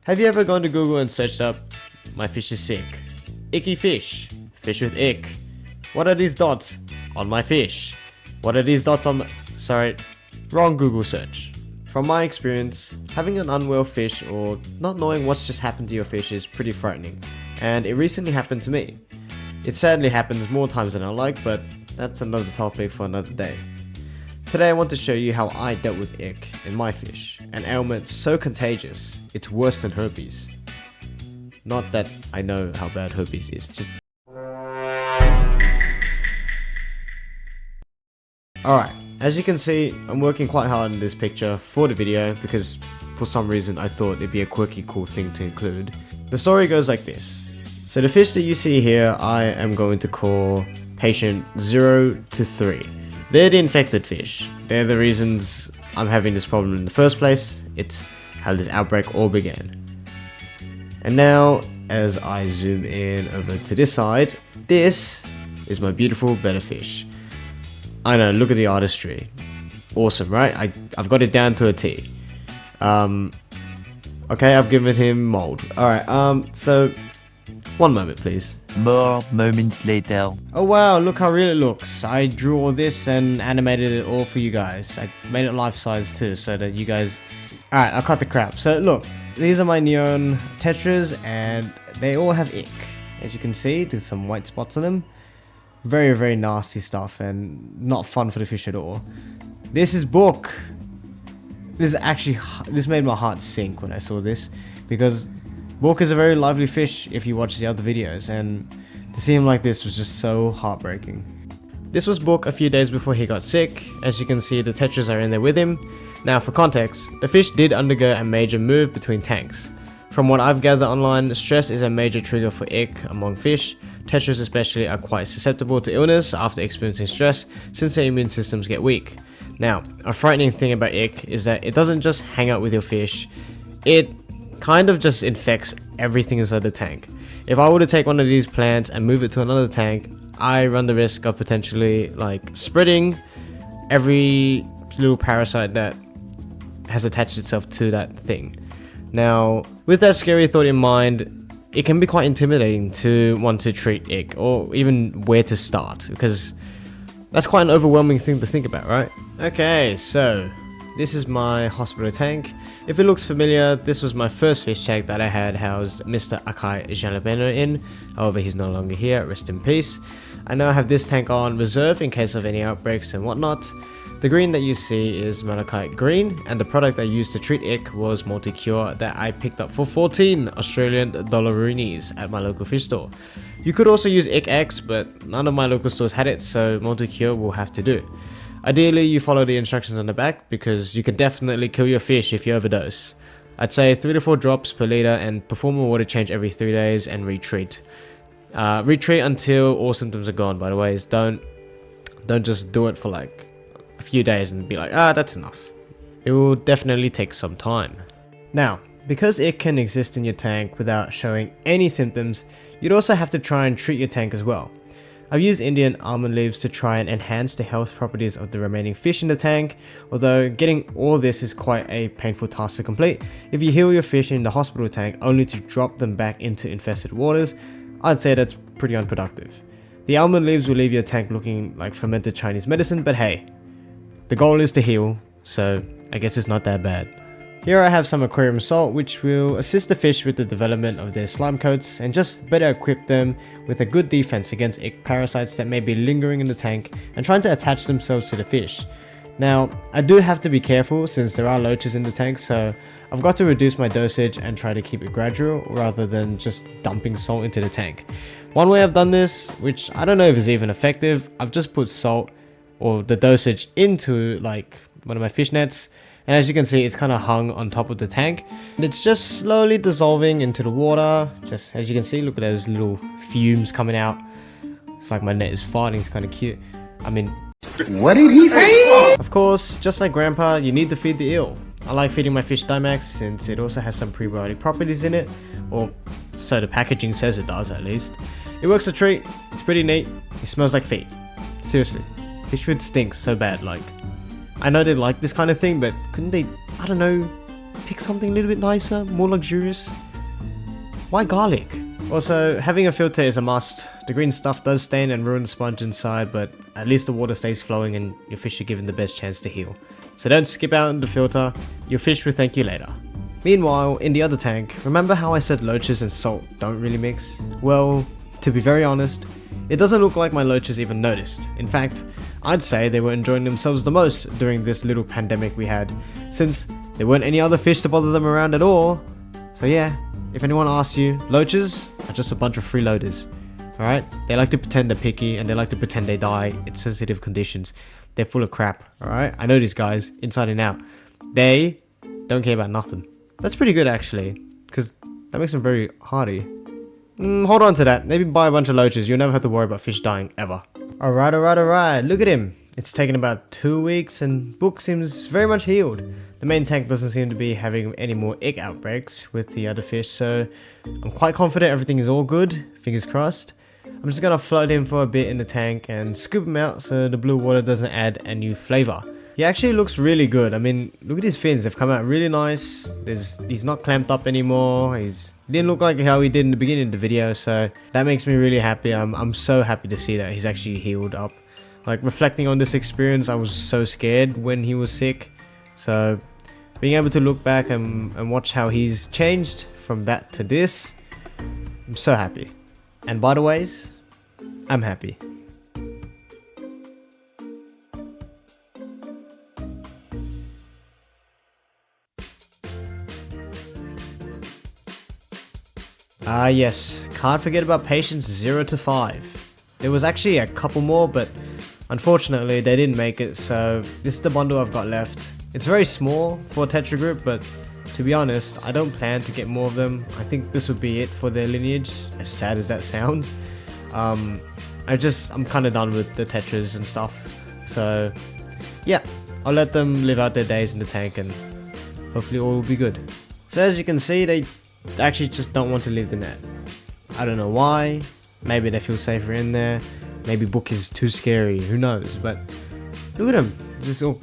Have you ever gone to Google and searched up, "My fish is sick"? Icky fish. Fish with ick. What are these dots on my fish? What are these dots on my... Sorry, wrong Google search. From my experience, having an unwell fish or not knowing what's just happened to your fish is pretty frightening. And it recently happened to me. It sadly happens more times than I like, but that's another topic for another day. Today I want to show you how I dealt with ick in my fish, an ailment so contagious, it's worse than herpes. Not that I know how bad herpes is, just... Alright, as you can see, I'm working quite hard on this picture for the video because for some reason I thought it'd be a quirky cool thing to include. The story goes like this. So the fish that you see here, I am going to call patient 0 to 3. They're the infected fish. They're the reasons I'm having this problem in the first place. It's how this outbreak all began. And now, as I zoom in over to this side, this is my beautiful Betta Fish. I know, look at the artistry. Awesome, right? I've got it down to a T. Okay, I've given him mold. Alright, so... one moment, please. More moments later. Oh wow, look how real it looks. I drew all this and animated it all for you guys. I made it life-size too, so that you guys... Alright, I'll cut the crap. So look, these are my neon tetras, and they all have ick. As you can see, there's some white spots on them. Very, very nasty stuff, and not fun for the fish at all. This is BOUK. This made my heart sink when I saw this, because BOUK is a very lively fish if you watch the other videos, and to see him like this was just so heartbreaking. This was BOUK a few days before he got sick. As you can see, the tetras are in there with him. Now for context, the fish did undergo a major move between tanks. From what I've gathered online, stress is a major trigger for ick among fish. Tetras especially are quite susceptible to illness after experiencing stress since their immune systems get weak. Now, a frightening thing about ick is that it doesn't just hang out with your fish, it kind of just infects everything inside the tank. If I were to take one of these plants and move it to another tank, I run the risk of potentially like spreading every little parasite that has attached itself to that thing. Now, with that scary thought in mind, it can be quite intimidating to want to treat ick, or even where to start, because that's quite an overwhelming thing to think about, right? Okay, so this is my hospital tank. If it looks familiar, this was my first fish tank that I had housed Mr. Akai Jalapeno in. However, he's no longer here, rest in peace. I now have this tank on reserve in case of any outbreaks and whatnot. The green that you see is malachite green, and the product I used to treat ick was multi-cure that I picked up for 14 Australian dollaroonies at my local fish store. You could also use ick X, but none of my local stores had it, so multi-cure will have to do. Ideally, you follow the instructions on the back because you can definitely kill your fish if you overdose. I'd say 3 to 4 drops per litre and perform a water change every 3 days and retreat. Retreat until all symptoms are gone, by the way. Don't just do it for like a few days and be like, that's enough. It will definitely take some time. Now, because it can exist in your tank without showing any symptoms, you'd also have to try and treat your tank as well. I've used Indian almond leaves to try and enhance the health properties of the remaining fish in the tank, although getting all this is quite a painful task to complete. If you heal your fish in the hospital tank only to drop them back into infested waters, I'd say that's pretty unproductive. The almond leaves will leave your tank looking like fermented Chinese medicine, but hey, the goal is to heal, so I guess it's not that bad. Here I have some aquarium salt which will assist the fish with the development of their slime coats and just better equip them with a good defense against ick parasites that may be lingering in the tank and trying to attach themselves to the fish. Now, I do have to be careful since there are loaches in the tank, so I've got to reduce my dosage and try to keep it gradual rather than just dumping salt into the tank. One way I've done this, which I don't know if is even effective, I've just put salt or the dosage into like one of my fish nets, and as you can see, it's kind of hung on top of the tank and it's just slowly dissolving into the water. Just as you can see, look at those little fumes coming out. It's like my net is farting. It's kind of cute. I mean, what did he say? Of course, just like grandpa, you need to feed the eel. I like feeding my fish Dimax since it also has some prebiotic properties in it, or so the packaging says it does at least. It works a treat, it's pretty neat, it smells like feet. Seriously, fish food stinks so bad. Like, I know they like this kind of thing, but couldn't they, I don't know, pick something a little bit nicer, more luxurious. Why garlic? Also, having a filter is a must. The green stuff does stain and ruin the sponge inside, but at least the water stays flowing and your fish are given the best chance to heal. So don't skip out on the filter, your fish will thank you later. Meanwhile, in the other tank, remember how I said loaches and salt don't really mix? Well, to be very honest, it doesn't look like my loaches even noticed. In fact, I'd say they were enjoying themselves the most during this little pandemic we had, since there weren't any other fish to bother them around at all. So yeah, if anyone asks you, loaches are just a bunch of freeloaders. Alright? They like to pretend they're picky and they like to pretend they die in sensitive conditions. They're full of crap, alright? I know these guys, inside and out. They don't care about nothing. That's pretty good actually, because that makes them very hardy. Hold on to that. Maybe buy a bunch of loaches. You'll never have to worry about fish dying ever. Alright. Look at him. It's taken about 2 weeks and BOUK seems very much healed. The main tank doesn't seem to be having any more egg outbreaks with the other fish, so I'm quite confident everything is all good. Fingers crossed. I'm just gonna float him for a bit in the tank and scoop him out so the blue water doesn't add a new flavor. He actually looks really good. I mean, look at his fins. They've come out really nice. He's not clamped up anymore. He didn't look like how he did in the beginning of the video, so that makes me really happy. I'm so happy to see that he's actually healed up. Like, reflecting on this experience, I was so scared when he was sick. So being able to look back and watch how he's changed from that to this, I'm so happy. And by the ways, I'm happy. Ah yes, can't forget about patients 0 to 5. There was actually a couple more, but unfortunately they didn't make it, so this is the bundle I've got left. It's very small for a Tetra group, but to be honest, I don't plan to get more of them. I think this would be it for their lineage, as sad as that sounds. I'm kind of done with the Tetras and stuff, so yeah, I'll let them live out their days in the tank and hopefully all will be good. So as you can see, they actually just don't want to leave the net. I don't know why. Maybe they feel safer in there. Maybe BOUK is too scary. Who knows? But look at them, just all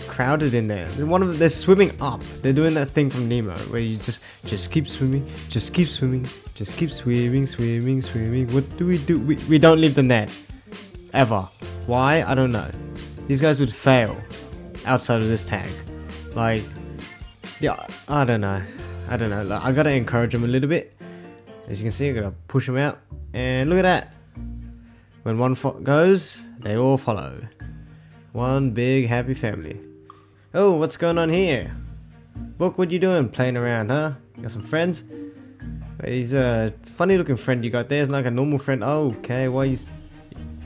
crowded in there. They're swimming up. They're doing that thing from Nemo where you just keep swimming, just keep swimming, just keep swimming. What do? We don't leave the net ever. Why? I don't know. These guys would fail outside of this tank. Like, yeah, I don't know. Like, I gotta encourage them a little bit. As you can see, I gotta push them out. And look at that. When one goes, they all follow. One big happy family. Oh, what's going on here? BOUK, what you doing? Playing around, huh? You got some friends? He's a funny looking friend you got there. It's like a normal friend. Oh, okay, why are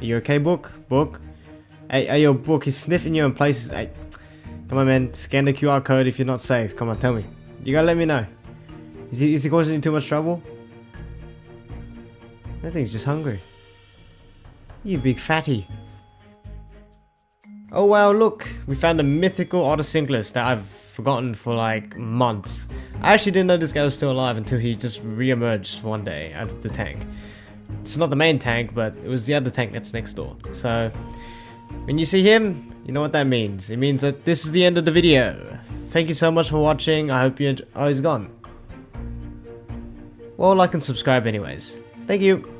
you okay, BOUK? BOUK? Hey, yo, BOUK, he's sniffing you in places. Hey, come on, man. Scan the QR code if you're not safe. Come on, tell me. You gotta let me know. Is he causing you too much trouble? I think he's just hungry. You big fatty. Oh wow, look! We found the mythical Otocinclus that I've forgotten for like months. I actually didn't know this guy was still alive until he just re-emerged one day out of the tank. It's not the main tank, but it was the other tank that's next door. So, when you see him, you know what that means. It means that this is the end of the video. Thank you so much for watching. I hope you enjoy. Oh, he's gone. Well, like and subscribe anyways. Thank you.